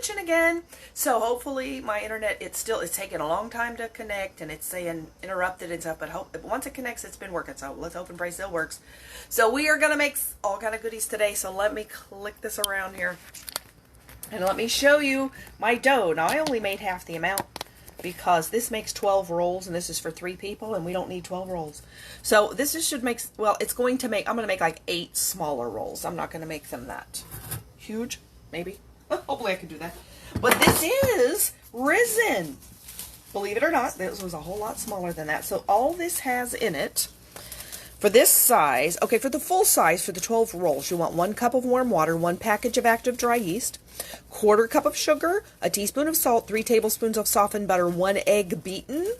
kitchen again. So hopefully my internet, it's taking a long time to connect, and it's saying interrupted and stuff, but once it connects, it's been working. So let's hope and pray it still works. So we are going to make all kind of goodies today. So let me click this around here and let me show you my dough. Now I only made half the amount because this makes 12 rolls, and this is for 3 people, and we don't need 12 rolls. So this should make, well, it's going to make, I'm going to make like 8 smaller rolls. I'm not going to make them that huge, maybe. Hopefully I can do that. But this is risen. Believe it or not, this was a whole lot smaller than that. So all this has in it, for this size, okay, for the full size, for the 12 rolls, you want 1 cup of warm water, 1 package of active dry yeast, 1/4 cup of sugar, a teaspoon of salt, 3 tablespoons of softened butter, 1 egg beaten,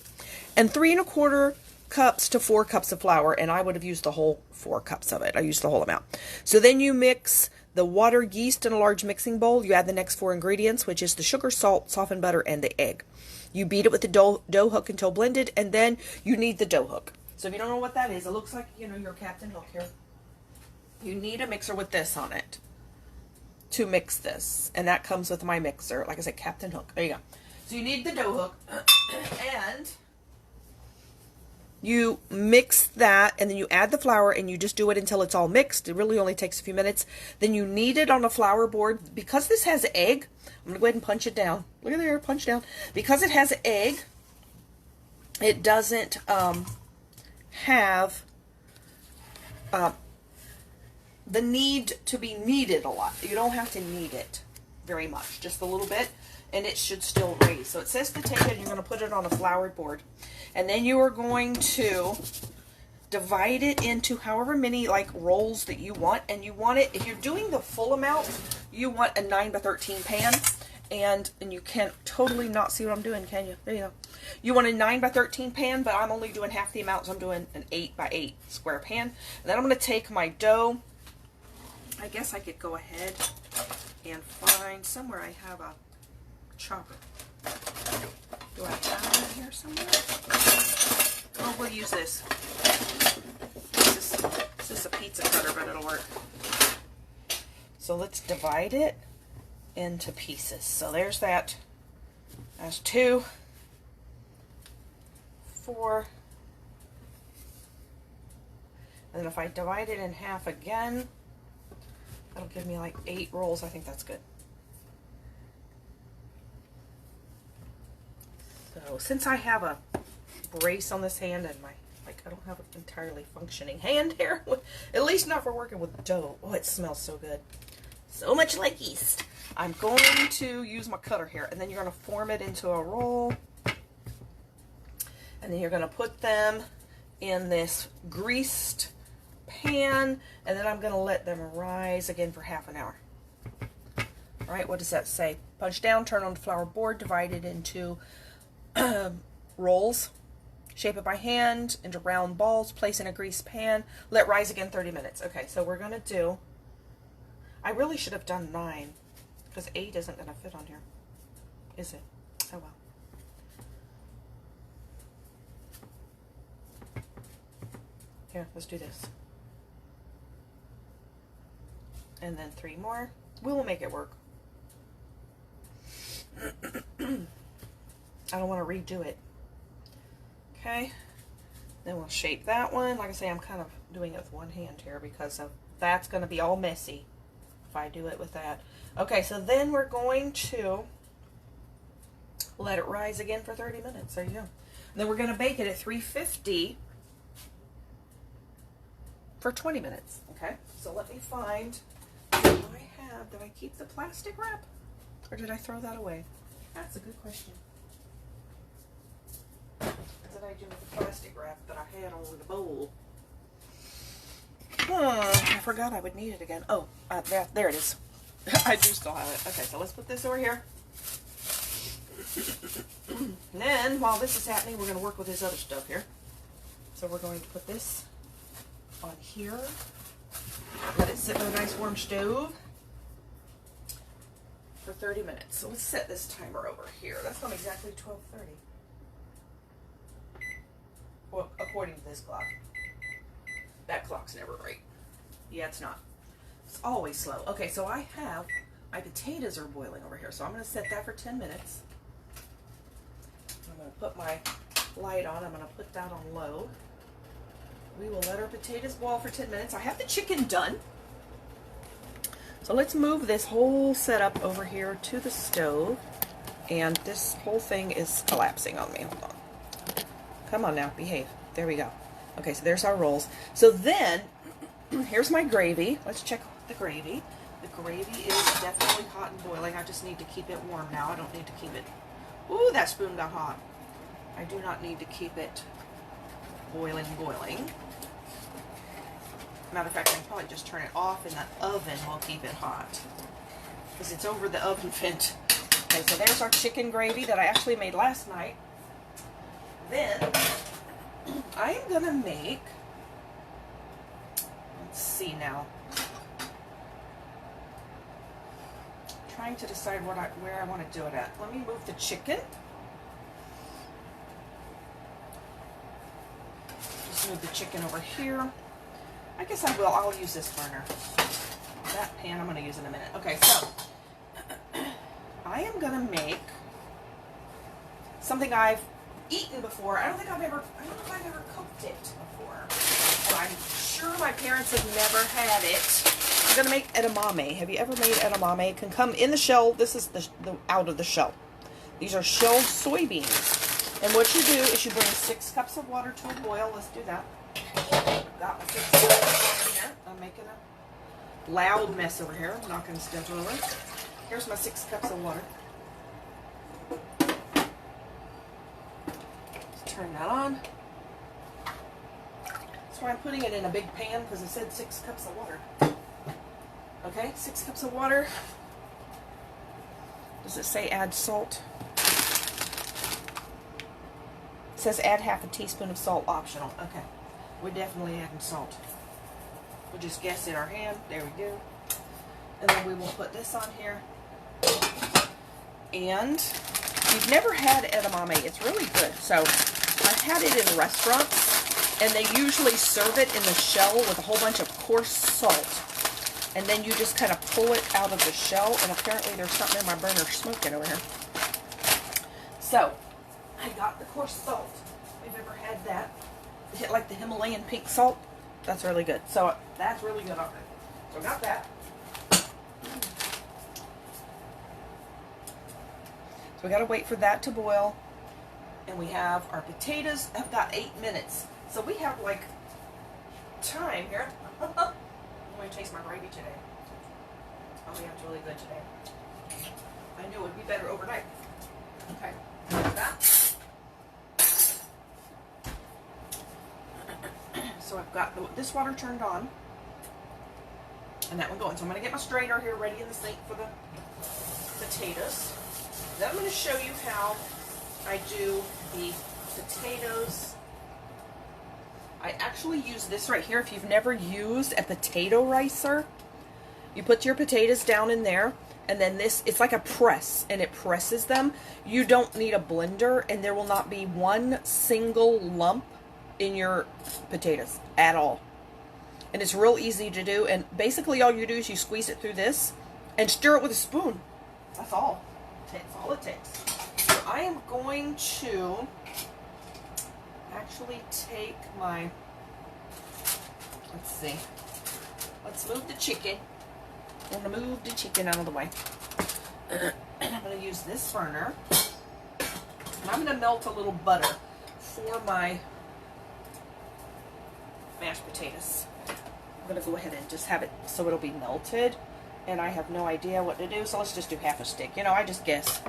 and 3 1/4 cups to 4 cups of flour. And I would have used the whole 4 cups of it. I used the whole amount. So then you mix the water, yeast in a large mixing bowl. You add the next 4 ingredients, which is the sugar, salt, softened butter, and the egg. You beat it with the dough hook until blended, and then you need the dough hook. So if you don't know what that is, it looks like, you know, your Captain Hook here. You need a mixer with this on it to mix this. And that comes with my mixer. Like I said, Captain Hook. There you go. So you need the dough hook. And you mix that, and then you add the flour, and you just do it until it's all mixed. It really only takes a few minutes. Then you knead it on a flour board. Because this has egg, I'm going to go ahead and punch it down. Look at there, punch down. Because it has egg, it doesn't have the need to be kneaded a lot. You don't have to knead it very much, just a little bit, and it should still raise. So it says to take it, and you're going to put it on a floured board, and then you are going to divide it into however many like rolls that you want. And you want it, if you're doing the full amount, you want a 9 by 13 pan. And you can't totally not see what I'm doing, can you? There you go. You want a 9 by 13 pan, but I'm only doing half the amount, so I'm doing an 8 by 8 square pan. And then I'm going to take my dough. I guess I could go ahead and find somewhere I have a chopper. Do I have it here somewhere? Oh, we'll use this. This is a pizza cutter, but it'll work. So let's divide it into pieces. So there's that. That's 2, 4, and then if I divide it in half again, that'll give me like 8 rolls. I think that's good. So since I have a brace on this hand, and I don't have an entirely functioning hand here, at least not for working with dough. Oh, it smells so good. So much like yeast. I'm going to use my cutter here, and then you're going to form it into a roll, and then you're going to put them in this greased pan, and then I'm going to let them rise again for half an hour. All right, what does that say? Punch down, turn on the flour board, divide it into rolls, shape it by hand into round balls, place in a greased pan, let rise again 30 minutes. Okay, so we're going to do, I really should have done 9, because 8 isn't going to fit on here, is it? Oh well. Here, let's do this. And then 3 more. We will make it work. I don't want to redo it. Okay. Then we'll shape that one. Like I say, I'm kind of doing it with one hand here because that's going to be all messy if I do it with that. Okay, so then we're going to let it rise again for 30 minutes. There you go. And then we're going to bake it at 350 for 20 minutes. Okay, so let me find what I have. Did I keep the plastic wrap? Or did I throw that away? That's a good question. What did I do with the plastic wrap that I had on the bowl? I forgot I would need it again. Oh, there it is. I do still have it. Okay, so let's put this over here. And then, while this is happening, we're going to work with this other stuff here. So we're going to put this on here. Let it sit in a nice warm stove for 30 minutes. So let's set this timer over here. That's not exactly 12:30. Well, according to this clock. That clock's never right. Yeah, it's not. It's always slow. Okay, so I have my potatoes are boiling over here, so I'm going to set that for 10 minutes. I'm going to put my light on. I'm going to put that on low. We will let our potatoes boil for 10 minutes. I have the chicken done. So let's move this whole setup over here to the stove. And this whole thing is collapsing on me. Hold on. Come on now, behave. There we go. Okay, so there's our rolls. So then, here's my gravy. Let's check the gravy. The gravy is definitely hot and boiling. I just need to keep it warm now. I don't need to keep it... Ooh, that spoon got hot. I do not need to keep it boiling. Matter of fact, I can probably just turn it off, and the oven will keep it hot because it's over the oven vent. Okay, so there's our chicken gravy that I actually made last night. Then I am gonna make, let's see now, trying to decide where I want to do it at. Let me move the chicken. Just move the chicken over here. I guess I will. I'll use this burner. That pan I'm going to use in a minute. Okay, so I am going to make something I've eaten before. I don't know if I've ever cooked it before. But I'm sure my parents have never had it. I'm going to make edamame. Have you ever made edamame? It can come in the shell. This is the out of the shell. These are shelled soybeans. And what you do is you bring 6 cups of water to a boil. Let's do that. Got my 6 cups of water here. I'm making a loud mess over here. I'm knocking stuff over. Here's my 6 cups of water. Let's turn that on. That's why I'm putting it in a big pan, because it said 6 cups of water. Okay, 6 cups of water. Does it say add salt? It says add half a teaspoon of salt, optional. Okay, we're definitely adding salt. We'll just guess in our hand. There we go. And then we will put this on here. And if you've never had edamame, it's really good. So I've had it in restaurants, and they usually serve it in the shell with a whole bunch of coarse salt. And then you just kind of pull it out of the shell, and apparently there's something in my burner smoking over here. So, I got the coarse salt. If you've ever had that, like the Himalayan pink salt, that's really good. So, that's really good on it. So, I got that. So, we got to wait for that to boil. And we have our potatoes. I've got 8 minutes. So, we have, like, time here. I'm going to taste my gravy today. Oh yeah, it's really good today. I knew it would be better overnight. Okay, like that. So I've got this water turned on, and that one going. So I'm going to get my strainer here ready in the sink for the potatoes. Then I'm going to show you how I do the potatoes. I actually use this right here. If you've never used a potato ricer, you put your potatoes down in there, and then this, it's like a press, and it presses them. You don't need a blender, and there will not be one single lump in your potatoes at all. And it's real easy to do, and basically all you do is you squeeze it through this and stir it with a spoon. That's all. That's all it takes. So I am going to actually take my, let's see, let's move the chicken. I'm going to move the chicken out of the way. I'm going to use this burner, and I'm going to melt a little butter for my mashed potatoes. I'm going to go ahead and just have it so it'll be melted, and I have no idea what to do, so let's just do half a stick. You know, I just guess.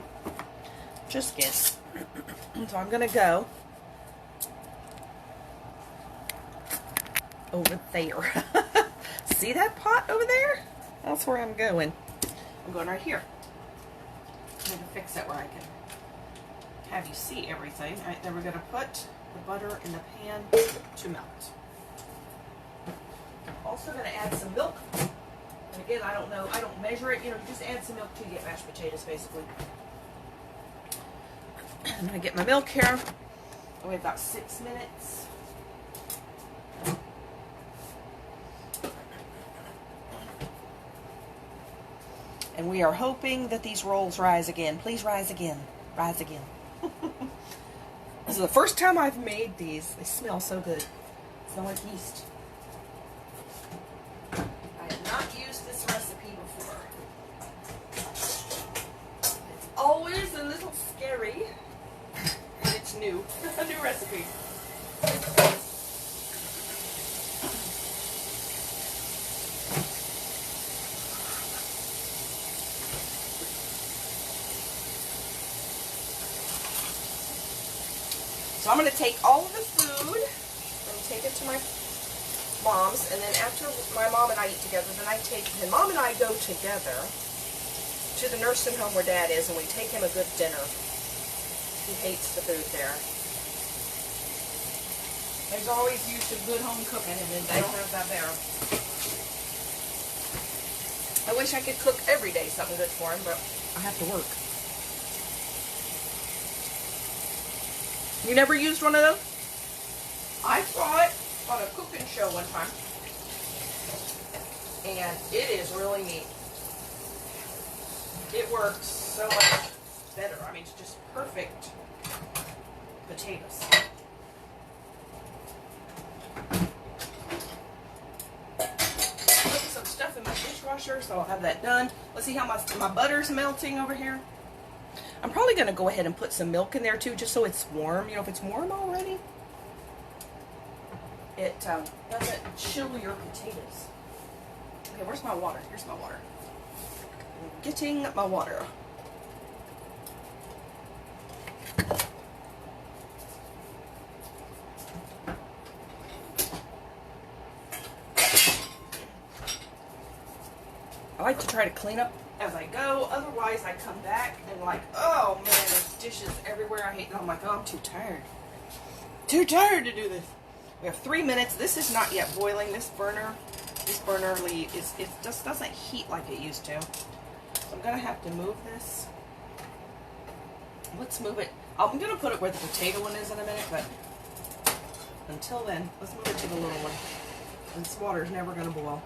Just guess. So I'm going to go over there. See that pot over there? That's where I'm going. I'm going right here. I'm going to fix it where I can have you see everything. All right, then we're going to put the butter in the pan to melt. I'm also going to add some milk. And again, I don't know, I don't measure it. You know, you just add some milk to get mashed potatoes, basically. I'm going to get my milk here. We have about 6 minutes. And we are hoping that these rolls rise again. Please rise again. Rise again. This is the first time I've made these. They smell so good. Smell like yeast. I have not used this recipe before. It's always a little scary. And it's new. A new recipe. So I'm going to take all of the food and take it to my mom's, and then after my mom and I eat together, then Mom and I go together to the nursing home where Dad is, and we take him a good dinner. He hates the food there. There's always used to good home cooking, and then they don't have that there. I wish I could cook every day something good for him, but I have to work. You never used one of those? I saw it on a cooking show one time. And it is really neat. It works so much better. I mean, it's just perfect potatoes. Put some stuff in my dishwasher, so I'll have that done. Let's see how my butter's melting over here. I'm probably going to go ahead and put some milk in there too, just so it's warm. You know, if it's warm already, it doesn't chill your potatoes. Okay, where's my water? Here's my water. I'm getting my water. I like to try to clean up as I go, otherwise I come back and like, oh man, there's dishes everywhere. I hate them. I'm like, oh, I'm too tired. Too tired to do this. We have 3 minutes. This is not yet boiling. This burner it just doesn't heat like it used to. So I'm gonna have to move this. Let's move it. I'm gonna put it where the potato one is in a minute, but until then, let's move it to the little one. This water is never gonna boil.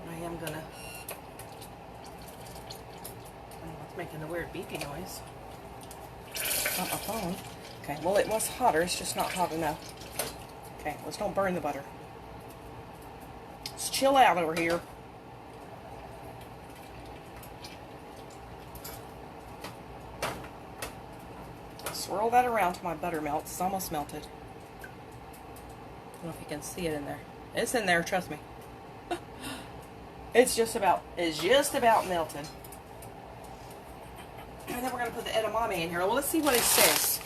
I am gonna. Making a weird beepy noise. Not my phone. Okay, well it was hotter, it's just not hot enough. Okay, let's don't burn the butter. Let's chill out over here. Swirl that around till my butter melts. It's almost melted. I don't know if you can see it in there. It's in there, trust me. It's just about melted. And then we're going to put the edamame in here. Well, let's see what it says.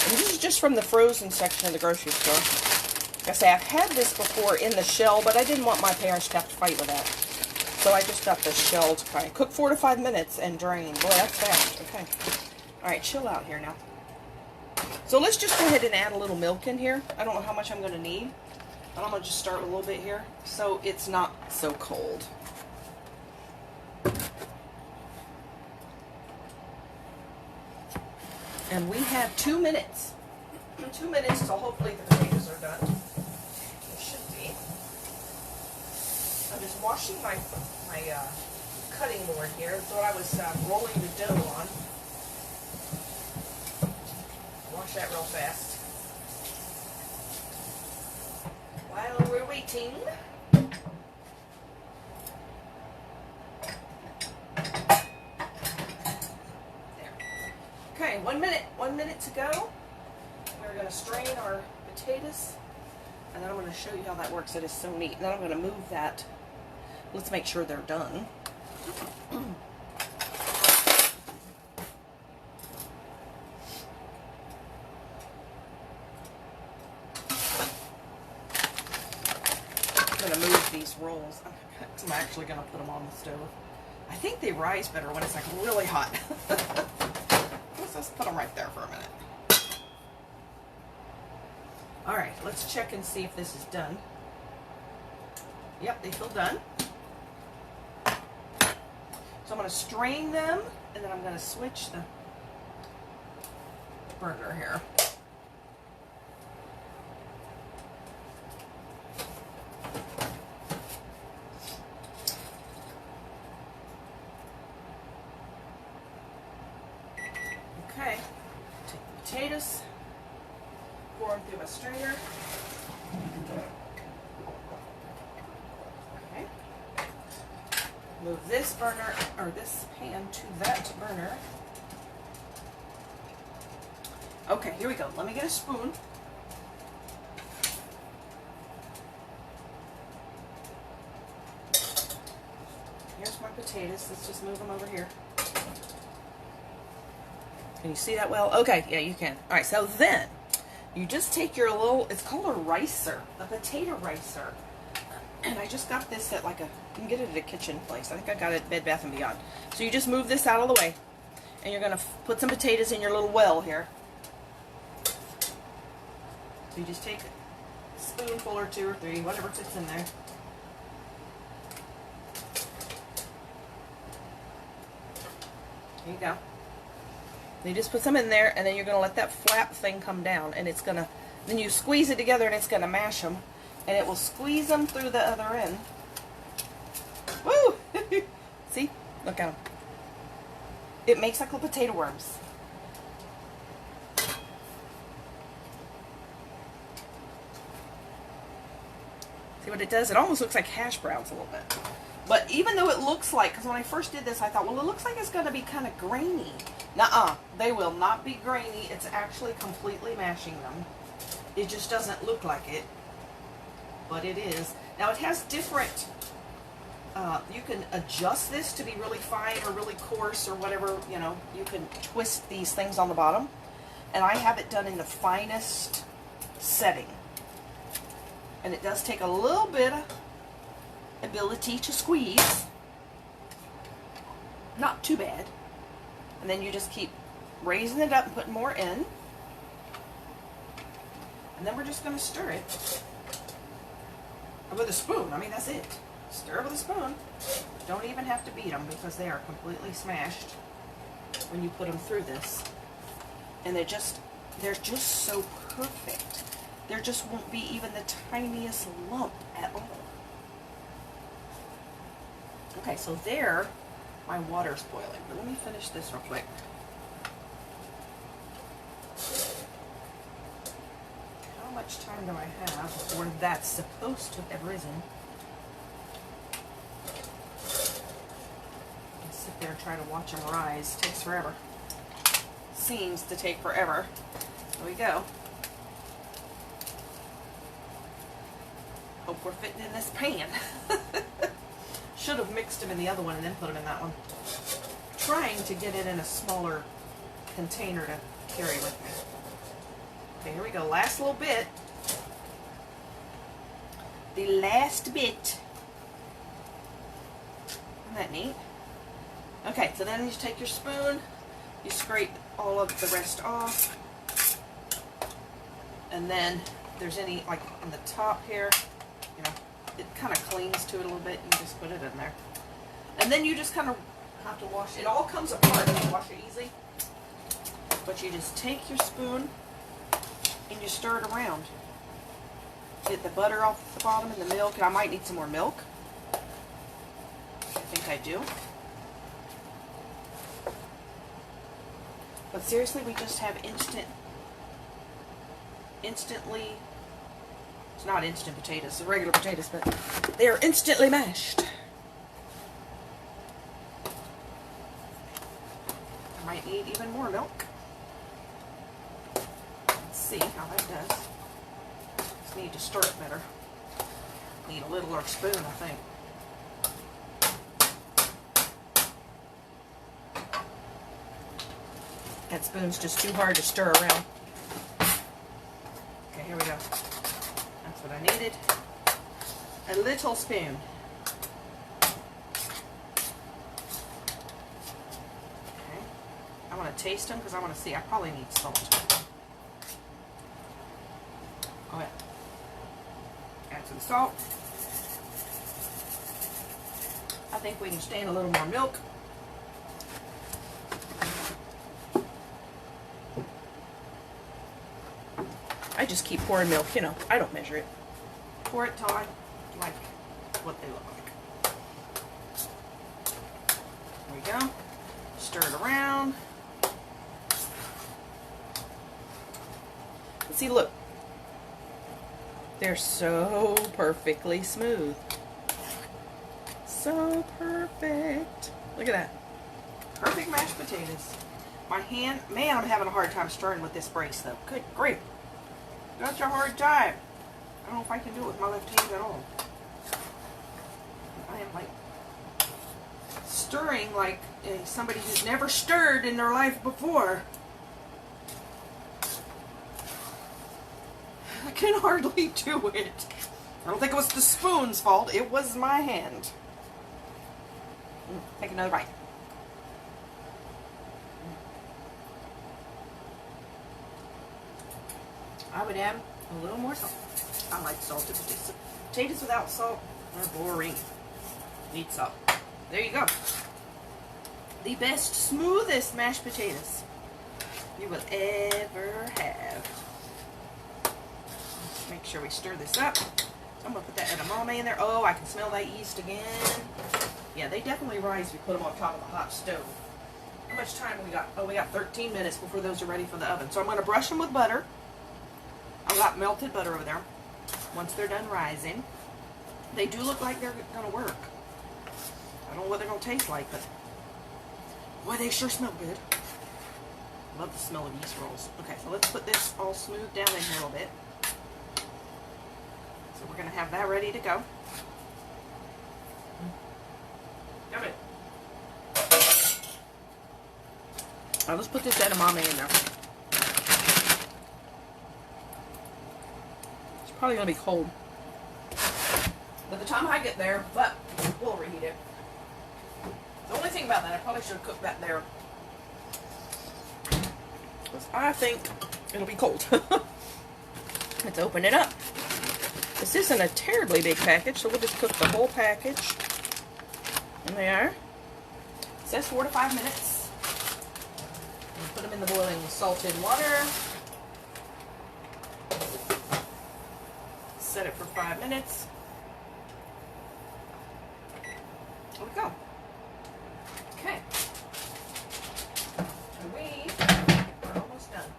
And this is just from the frozen section of the grocery store. Like I say, I've had this before in the shell, but I didn't want my parents to have to fight with that. So I just got the shelled kind. Cook 4 to 5 minutes and drain. Boy, that's fast. Okay. Alright, chill out here now. So let's just go ahead and add a little milk in here. I don't know how much I'm going to need. But I'm going to just start with a little bit here so it's not so cold. And we have 2 minutes. 2 minutes till hopefully the potatoes are done. It should be. I'm just washing my cutting board here. That's what I was rolling the dough on. Wash that real fast. While we're waiting. Okay, 1 minute. 1 minute to go. We're going to strain our potatoes, and then I'm going to show you how that works. It is so neat. And then I'm going to move that. Let's make sure they're done. I'm going to move these rolls. I'm actually going to put them on the stove. I think they rise better when it's like really hot. Let's put them right there for a minute. Alright, let's check and see if this is done. Yep, they feel done. So I'm going to strain them, and then I'm going to switch the burner here. Okay, take the potatoes, pour them through my strainer. Okay. Move this burner, or this pan, to that burner. Okay, here we go. Let me get a spoon. Here's my potatoes. Let's just move them over here. Can you see that well? Okay, yeah, you can. All right, so then you just take your little, it's called a ricer, a potato ricer. And I just got this at like a, you can get it at a kitchen place. I think I got it at Bed Bath & Beyond. So you just move this out of the way. And you're going to put some potatoes in your little well here. So you just take a spoonful or 2 or 3, whatever fits in there. There you go. You just put some in there, and then you're going to let that flap thing come down, and it's going to, then you squeeze it together, and it's going to mash them, and it will squeeze them through the other end. Woo! See? Look at them. It makes like little potato worms. See what it does? It almost looks like hash browns a little bit. But even though it looks like, because when I first did this, I thought, well, it looks like it's going to be kind of grainy. Nuh-uh. They will not be grainy. It's actually completely mashing them. It just doesn't look like it. But it is. Now, it has different, you can adjust this to be really fine or really coarse or whatever, you know. You can twist these things on the bottom. And I have it done in the finest setting. And it does take a little bit of ability to squeeze. Not too bad. And then you just keep raising it up and putting more in. And then we're just going to stir it with a spoon. I mean, that's it. Stir it with a spoon. Don't even have to beat them because they are completely smashed when you put them through this. And they're just so perfect. There just won't be even the tiniest lump at all. Okay, so there, my water's boiling. But let me finish this real quick. How much time do I have before that's supposed to have risen? I sit there and try to watch them rise. It takes forever. Seems to take forever. There we go. Hope we're fitting in this pan. Should have mixed them in the other one and then put them in that one. Trying to get it in a smaller container to carry with me. Okay, here we go. Last little bit. The last bit. Isn't that neat? Okay, so then you just take your spoon, you scrape all of the rest off, and then if there's any, like on the top here, you know, it kind of clings to it a little bit. You just put it in there. And then you just kind of have to wash it. It all comes apart if you wash it easy. But you just take your spoon and you stir it around. Get the butter off the bottom and the milk. And I might need some more milk. I think I do. But seriously, we just have instantly, it's not instant potatoes, it's regular potatoes, but they are instantly mashed. I might need even more milk. Let's see how that does. Just need to stir it better. Need a littler spoon, I think. That spoon's just too hard to stir around. Okay, here we go. That's what I needed. A little spoon. Okay. I want to taste them because I want to see. I probably need salt. Okay. Add some salt. I think we can stand a little more milk. I just keep pouring milk, you know, I don't measure it. Pour it till I like what they look like. There we go. Stir it around. See, look. They're so perfectly smooth. So perfect. Look at that. Perfect mashed potatoes. My hand, man, I'm having a hard time stirring with this brace though. Good grief. Such a hard time. I don't know if I can do it with my left hand at all. I am like stirring like somebody who's never stirred in their life before. I can hardly do it. I don't think it was the spoon's fault. It was my hand. Take another bite. I would add a little more salt. I like salted potatoes. Potatoes without salt are boring. Need salt. There you go. The best, smoothest mashed potatoes you will ever have. Let's make sure we stir this up. I'm going to put that edamame in there. Oh, I can smell that yeast again. Yeah, they definitely rise if you put them on top of a hot stove. How much time we got? Oh, we got 13 minutes before those are ready for the oven. So I'm going to brush them with butter. I've got melted butter over there. Once they're done rising, they do look like they're going to work. I don't know what they're going to taste like, but boy, they sure smell good. Love the smell of yeast rolls. Okay, so let's put this all smoothed down in here a little bit. So we're going to have that ready to go. Got it. Now let's put this edamame in there. It's probably going to be cold by the time I get there, but we'll reheat it. The only thing about that, I probably should have cooked that there. Because I think it'll be cold. Let's open it up. This isn't a terribly big package, so we'll just cook the whole package. And there. It says 4 to 5 minutes. And put them in the boiling salted water. Set it for 5 minutes. There we go. Okay. And we are almost done.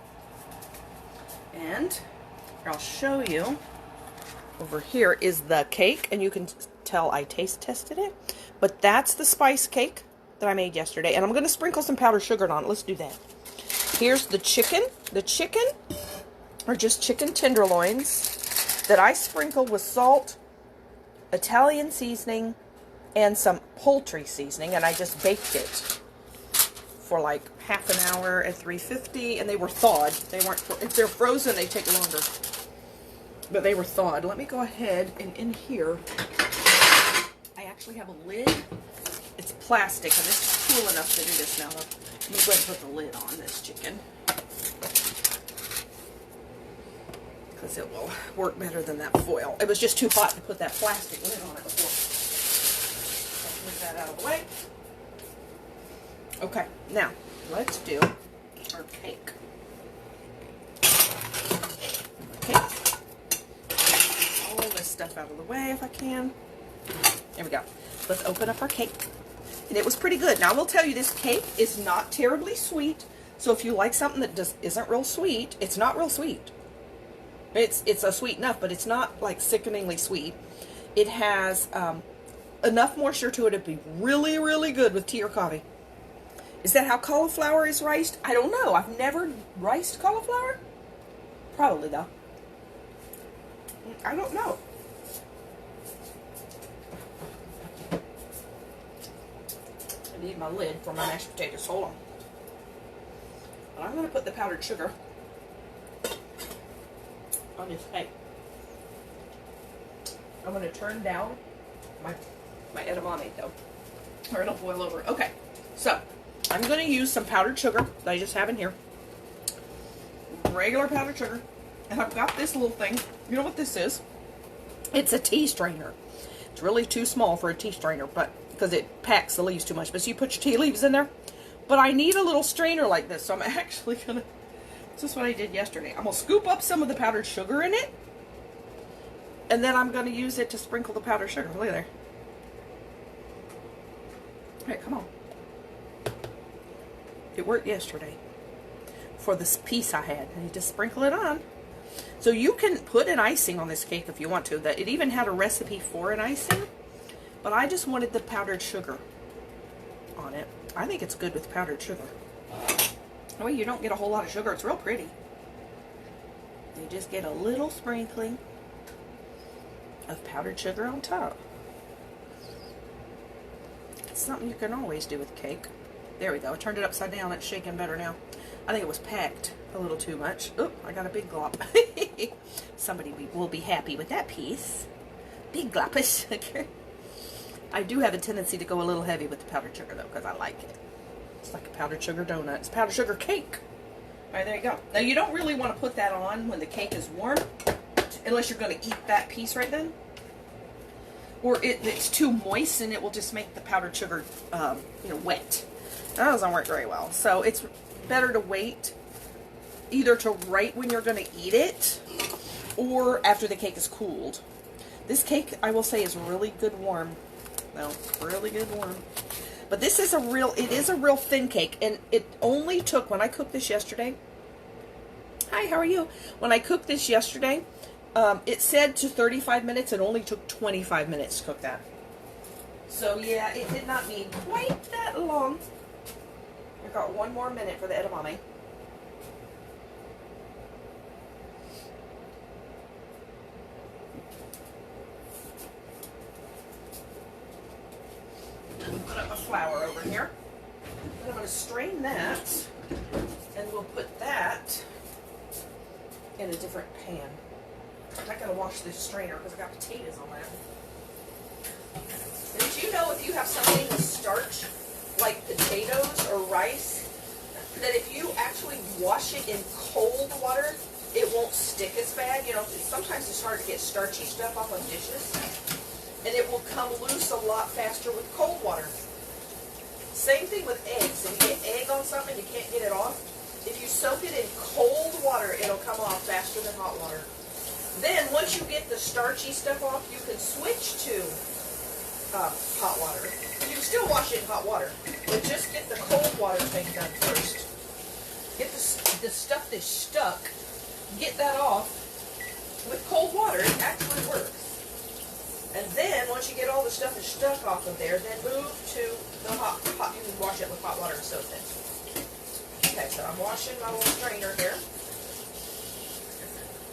And here I'll show you. Over here is the cake, and you can tell I taste tested it. But that's the spice cake that I made yesterday. And I'm going to sprinkle some powdered sugar on it. Let's do that. Here's the chicken. The chicken are just chicken tenderloins that I sprinkled with salt, Italian seasoning, and some poultry seasoning. And I just baked it for like half an hour at 350. And they were thawed. They weren't, if they're frozen, they take longer. But they were thawed. Let me go ahead and in here, I actually have a lid. It's plastic, and it's cool enough to do this now. Let me go ahead and put the lid on this chicken, because it will work better than that foil. It was just too hot to put that plastic lid on it before. Let's move that out of the way. Okay, now let's do our cake. Stuff out of the way if I can. There we go. Let's open up our cake. And it was pretty good. Now I will tell you, this cake is not terribly sweet. So if you like something that just isn't real sweet, it's not real sweet. It's a sweet enough, but it's not like sickeningly sweet. It has enough moisture to it to be really, really good with tea or coffee. Is that how cauliflower is riced? I don't know. I've never riced cauliflower. Probably though. I don't know. I need my lid for my mashed potatoes. Hold on. But I'm going to put the powdered sugar on this cake. I'm going to turn down my edamame though, or it'll boil over. Okay, so I'm going to use some powdered sugar that I just have in here. Regular powdered sugar. And I've got this little thing. You know what this is? It's a tea strainer. It's really too small for a tea strainer, but because it packs the leaves too much. But so you put your tea leaves in there. But I need a little strainer like this, so I'm actually gonna. This is what I did yesterday. I'm gonna scoop up some of the powdered sugar in it, and then I'm gonna use it to sprinkle the powdered sugar. Look at there. All right, come on. It worked yesterday for this piece I had. I need to sprinkle it on. So you can put an icing on this cake if you want to. That it even had a recipe for an icing, but I just wanted the powdered sugar on it. I think it's good with powdered sugar. Well, you don't get a whole lot of sugar. It's real pretty. You just get a little sprinkling of powdered sugar on top. It's something you can always do with cake. There we go. I turned it upside down. It's shaking better now. I think it was packed a little too much. Oh, I got a big glop. Somebody will be happy with that piece. Big glop of sugar. I do have a tendency to go a little heavy with the powdered sugar, though, because I like it. It's like a powdered sugar donut. It's powdered sugar cake. All right, there you go. Now, you don't really want to put that on when the cake is warm, unless you're going to eat that piece right then. Or it's too moist, and it will just make the powdered sugar, wet. That doesn't work very well. So it's better to wait either to right when you're going to eat it or after the cake is cooled. This cake, I will say, is really good warm. No, really good warm. But this is it is a real thin cake, and it only took, when I cooked this yesterday, hi, how are you? When I cooked this yesterday, it said to 35 minutes, it only took 25 minutes to cook that. So yeah, it did not need quite that long. I've got 1 more minute for the edamame. Put up my flour over here. And I'm going to strain that, and we'll put that in a different pan. I'm not going to wash this strainer because I got potatoes on that. Did you know if you have something with starch, like potatoes or rice, that if you actually wash it in cold water, it won't stick as bad? You know, sometimes it's hard to get starchy stuff off of dishes, and it will come loose a lot faster with cold water. Same thing with eggs. If you get egg on something, you can't get it off. If you soak it in cold water, it'll come off faster than hot water. Then, once you get the starchy stuff off, you can switch to hot water. You can still wash it in hot water, but just get the cold water thing done first. Get the stuff that's stuck, get that off with cold water. It actually works. And then, once you get all the stuff that's stuck off of there, then move to the hot. You can wash it with hot water and soak it. Okay, so I'm washing my little strainer here.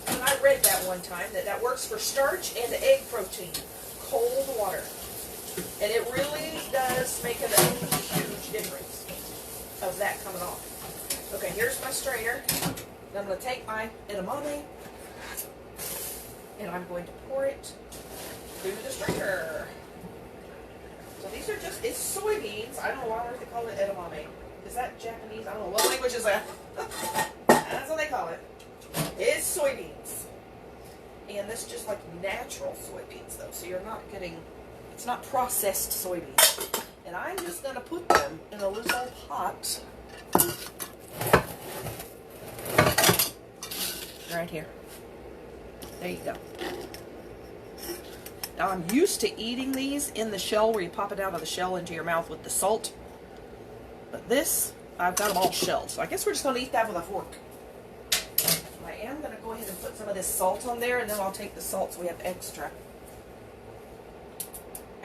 And I read that one time, that works for starch and egg protein. Cold water. And it really does make a huge difference of that coming off. Okay, here's my strainer. And I'm going to take my edamame, and I'm going to pour it through the strainer. So these are it's soybeans. I don't know why they call it edamame. Is that Japanese? I don't know. What language is that? That's what they call it. It's soybeans. And this is just like natural soybeans, though. So you're not getting, it's not processed soybeans. And I'm just going to put them in a little pot. Right here. There you go. Now, I'm used to eating these in the shell, where you pop it out of the shell into your mouth with the salt. But this, I've got them all shelled. So I guess we're just going to eat that with a fork. I am going to go ahead and put some of this salt on there, and then I'll take the salt so we have extra.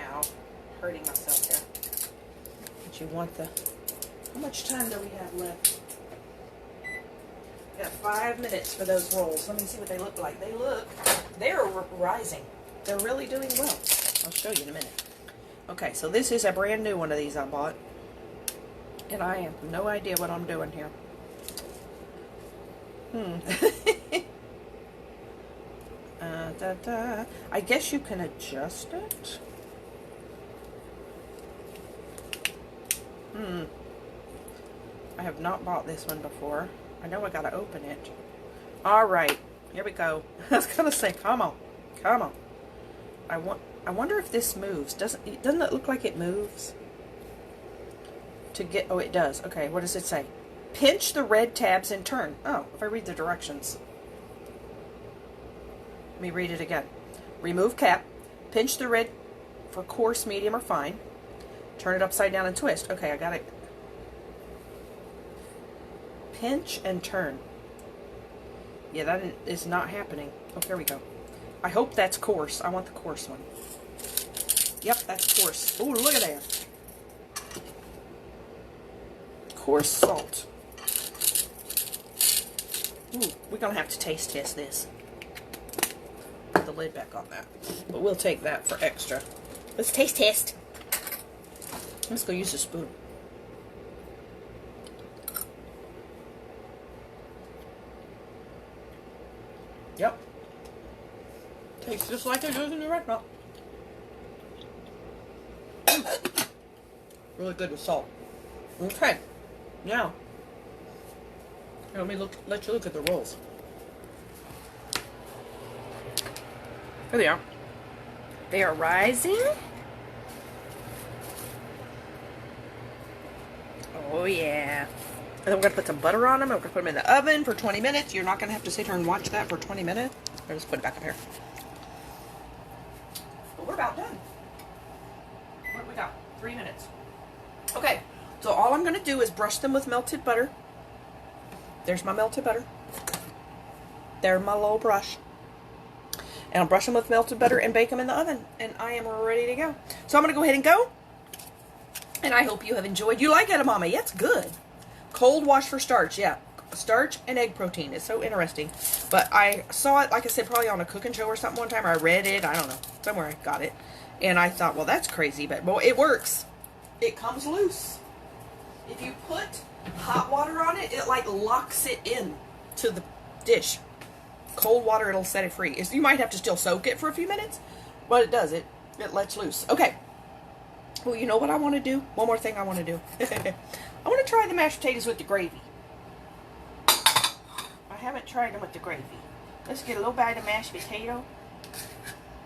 Ow. Hurting myself here. But you want the... How much time do we have left? We got 5 minutes for those rolls. Let me see what they look like. They're rising. They're really doing well. I'll show you in a minute. Okay, so this is a brand new one of these I bought. And I have no idea what I'm doing here. I guess you can adjust it. I have not bought this one before. I know I gotta open it. Alright, here we go. I was gonna say, come on. Come on. I wonder if this moves. Doesn't it look like it moves? Oh, it does. Okay, what does it say? Pinch the red tabs and turn. Oh, if I read the directions. Let me read it again. Remove cap. Pinch the red for coarse, medium, or fine. Turn it upside down and twist. Okay, I got it. Pinch and turn. Yeah, that is not happening. Oh, here we go. I hope that's coarse. I want the coarse one. Yep, that's coarse. Oh, look at that. Coarse salt. Ooh, we're going to have to taste test this. Put the lid back on that. But we'll take that for extra. Let's taste test. Let's go use a spoon. Yep. Tastes just like it does in the restaurant. Really good with salt. Okay. Now, let me let you look at the rolls. Here they are. They are rising. Oh yeah. And then we're going to put some butter on them. And we're going to put them in the oven for 20 minutes. You're not going to have to sit here and watch that for 20 minutes. I'll just put it back up here. But we're about done. What do we got? 3 minutes. Okay. So all I'm going to do is brush them with melted butter. There's my melted butter. There's my little brush. And I'll brush them with melted butter and bake them in the oven. And I am ready to go. So I'm going to go ahead and go. And I hope you have enjoyed. You like edamame? Yeah, it's good. Cold wash for starch. Yeah. Starch and egg protein. It's so interesting. But I saw it, like I said, probably on a cooking show or something one time. Or I read it. I don't know. Somewhere I got it. And I thought, well, that's crazy. But, boy, it works. It comes loose. If you put hot water on it, it like locks it in to the dish. Cold water, it'll set it free. You might have to still soak it for a few minutes, but it does. It lets loose. Okay. Well, you know what I want to do? One more thing I want to do. I want to try the mashed potatoes with the gravy. I haven't tried them with the gravy. Let's get a little bite of mashed potato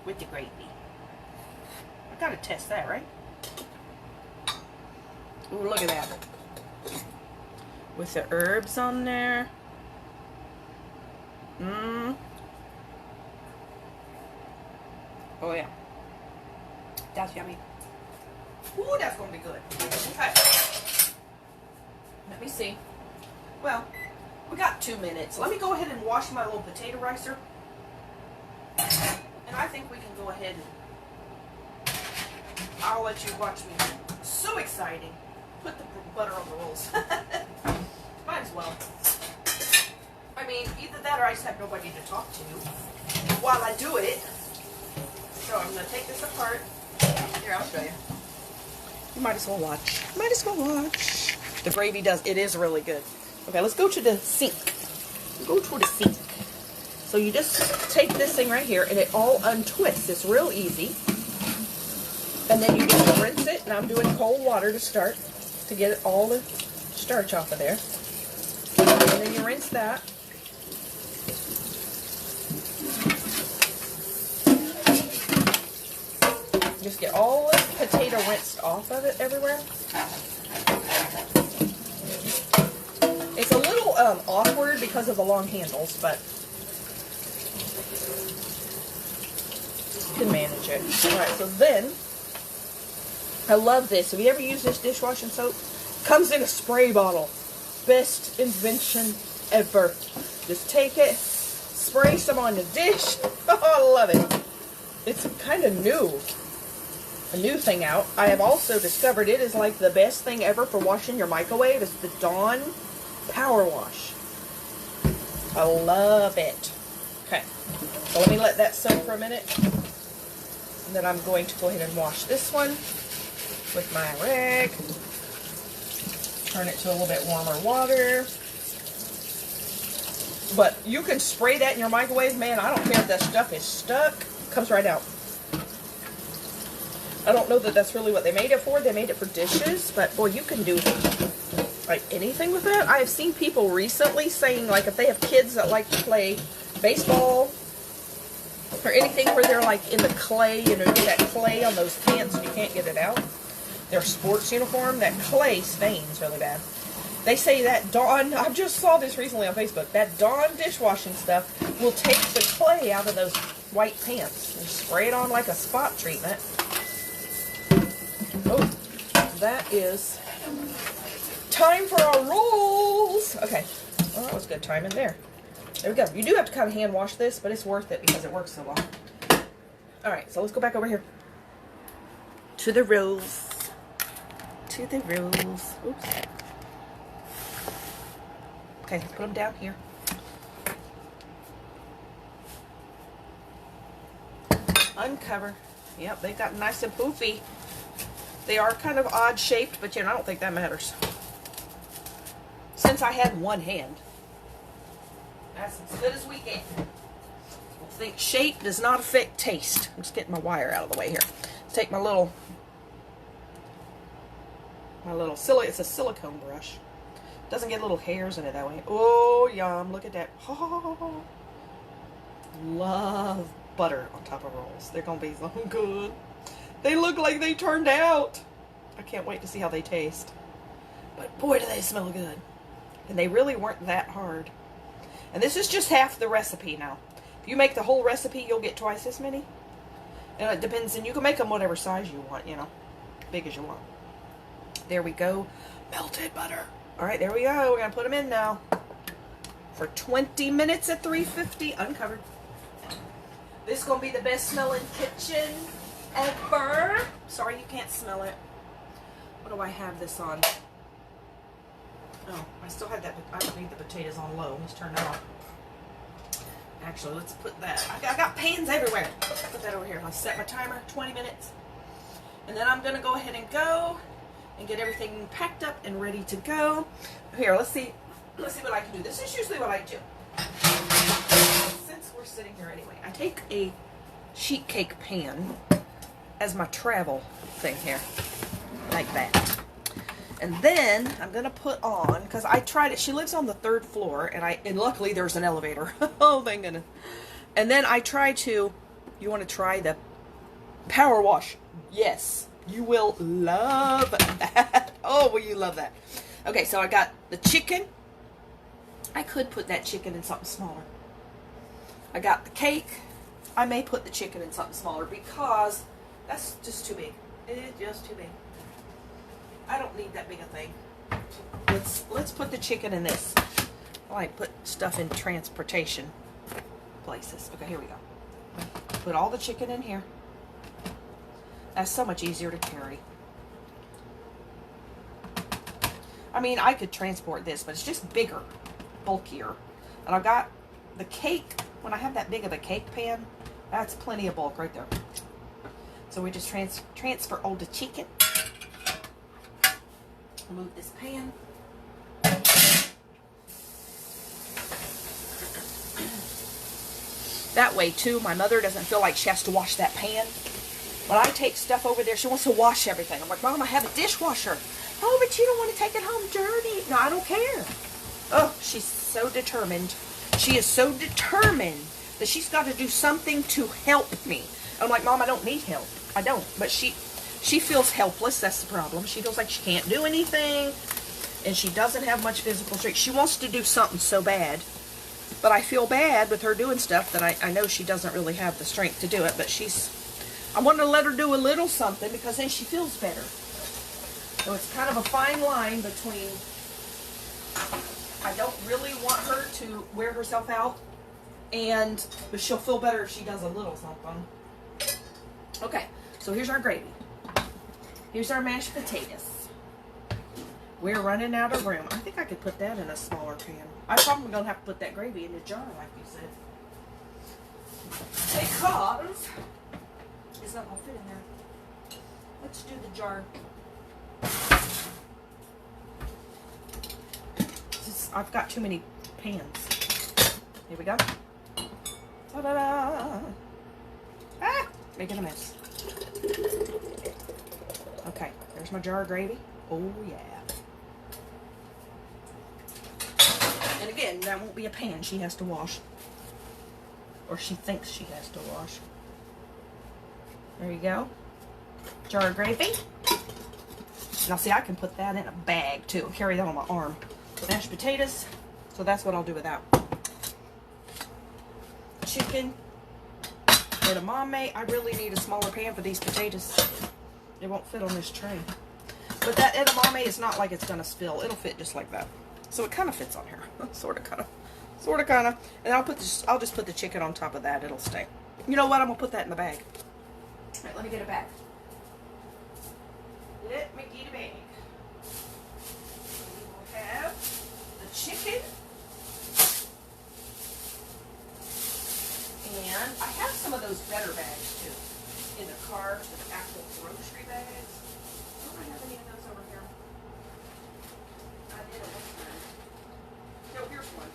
with the gravy. I gotta test that, right? Ooh, look at that. With the herbs on there. Mmm. Oh, yeah. That's yummy. Ooh, that's going to be good. Okay. Let me see. Well, we got 2 minutes. Let me go ahead and wash my little potato ricer. And I think we can go ahead and I'll let you watch me. So exciting. Put the butter on the rolls. Might as well. I mean, either that or I just have nobody to talk to while I do it. So I'm going to take this apart. Here, I'll show you. You might as well watch. Might as well watch. The gravy it is really good. Okay, let's go to the sink. Go to the sink. So you just take this thing right here and it all untwists. It's real easy. And then you just rinse it, and I'm doing cold water to start to get all the starch off of there. And then you rinse that. Just get all the potato rinsed off of it everywhere. It's a little awkward because of the long handles, but you can manage it. Alright, so then, I love this. Have you ever used this dishwashing soap? Comes in a spray bottle. Best invention ever. Just take it, spray some on the dish. Oh, I love it. It's kind of new. A new thing out. I have also discovered it is like the best thing ever for washing your microwave. It's the Dawn Power Wash. I love it. Okay. So let me let that soak for a minute. And then I'm going to go ahead and wash this one with my rag. Turn it to a little bit warmer water. But you can spray that in your microwave, man. I don't care if that stuff is stuck. It comes right out. I don't know that that's really what they made it for. They made it for dishes, but boy, you can do like anything with that. I have seen people recently saying, like, if they have kids that like to play baseball or anything where they're like in the clay, you know, you get that clay on those pants and you can't get it out. Their sports uniform, that clay stains really bad. They say that Dawn, I just saw this recently on Facebook, that Dawn dishwashing stuff will take the clay out of those white pants and spray it on like a spot treatment. Oh, that is time for our rolls. Okay, well, that was good timing there. There we go. You do have to kind of hand wash this, but it's worth it because it works so well. All right, so let's go back over here to the rolls. To the rolls. Oops. Okay, let's put them down here. Uncover. Yep, they got nice and poofy. They are kind of odd shaped, but you know, I don't think that matters. Since I had one hand, that's as good as we get. I think shape does not affect taste. I'm just getting my wire out of the way here. Take my little it's a silicone brush. Doesn't get little hairs in it that way. Oh, yum! Look at that. Oh, love butter on top of rolls. They're gonna be so good. They look like they turned out. I can't wait to see how they taste. But boy, do they smell good. And they really weren't that hard. And this is just half the recipe now. If you make the whole recipe, you'll get twice as many. And it depends, and you can make them whatever size you want, you know, big as you want. There we go. Melted butter. All right, there we go. We're going to put them in now. For 20 minutes at 350, uncovered. This is going to be the best smelling kitchen ever. Sorry you can't smell it. What do I have this on? Oh, I still had that. I don't need the potatoes on low. Let's turn that off. Actually, let's put that. I got pans everywhere. Put that over here. I'll set my timer, 20 minutes. And then I'm going to go ahead and go and get everything packed up and ready to go. Here, let's see what I can do. This is usually what I do. Since we're sitting here anyway, I take a sheet cake pan as my travel thing here. Like that. And then I'm gonna put on, because I tried it. She lives on the 3rd floor, and luckily there's an elevator. Oh, thank goodness. And then I try to. You want to try the power wash? Yes, you will love that. Oh, will you love that? Okay, so I got the chicken. I could put that chicken in something smaller. I got the cake. I may put the chicken in something smaller because that's just too big. It's just too big. I don't need that big a thing. Let's put the chicken in this. I like put stuff in transportation places. Okay, here we go. Put all the chicken in here. That's so much easier to carry. I mean, I could transport this, but it's just bigger, bulkier. And I've got the cake. When I have that big of a cake pan, that's plenty of bulk right there. So we just transfer all the chicken. Move this pan. That way too, my mother doesn't feel like she has to wash that pan. When I take stuff over there, she wants to wash everything. I'm like, Mom, I have a dishwasher. Oh, but you don't want to take it home dirty. No, I don't care. Oh, she's so determined. She is so determined that she's got to do something to help me. I'm like, Mom, I don't need help. I don't. But she feels helpless. That's the problem. She feels like she can't do anything, and she doesn't have much physical strength. She wants to do something so bad, but I feel bad with her doing stuff that I know she doesn't really have the strength to do it, but I want to let her do a little something because then she feels better. So it's kind of a fine line between, I don't really want her to wear herself out, but she'll feel better if she does a little something. Okay, so here's our gravy. Here's our mashed potatoes. We're running out of room. I think I could put that in a smaller pan. I'm probably going to have to put that gravy in a jar, like you said. Because it's not going to fit in there. Let's do the jar. I've got too many pans. Here we go. Ta-da-da! Ah! Making a mess. Okay, there's my jar of gravy. Oh, yeah. And again, that won't be a pan she has to wash. Or she thinks she has to wash. There you go. Jar of gravy. Now, see, I can put that in a bag, too. And carry that on my arm. Mashed potatoes. So that's what I'll do with that. Chicken. Edamame. I really need a smaller pan for these potatoes. It won't fit on this tray. But that edamame is not like it's going to spill. It'll fit just like that. So it kind of fits on here. Sort of, kind of. Sort of, kind of. And I'll just put the chicken on top of that. It'll stay. You know what? I'm going to put that in the bag. All right, let me get a bag. Let me get a bag. We will have the chicken. And I have some of those better bags, too, in the car, the actual grocery bags. Don't I have any of those over here? I did it one time. No, here's one.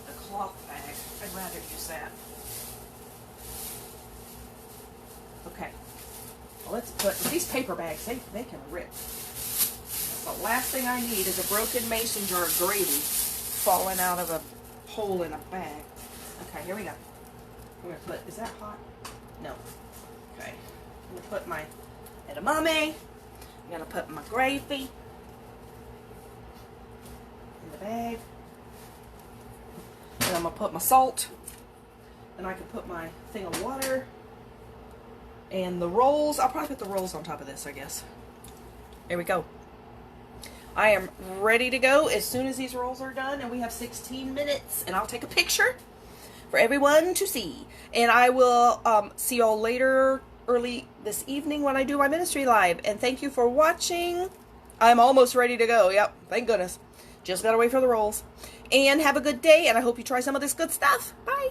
The cloth bag. I'd rather use that. Okay. Well, let's put these paper bags. They can rip. The last thing I need is a broken mason jar of gravy falling out of a hole in a bag. Okay, here we go. I'm gonna put. Is that hot? No. Okay. I'm gonna put my edamame. I'm gonna put my gravy in the bag. And I'm gonna put my salt. And I can put my thing of water. And the rolls. I'll probably put the rolls on top of this, I guess. There we go. I am ready to go as soon as these rolls are done, and we have 16 minutes, and I'll take a picture for everyone to see. And I will see y'all later, early this evening when I do my ministry live. And thank you for watching. I'm almost ready to go. Yep, thank goodness. Just gotta wait for the rolls. And have a good day, and I hope you try some of this good stuff. Bye.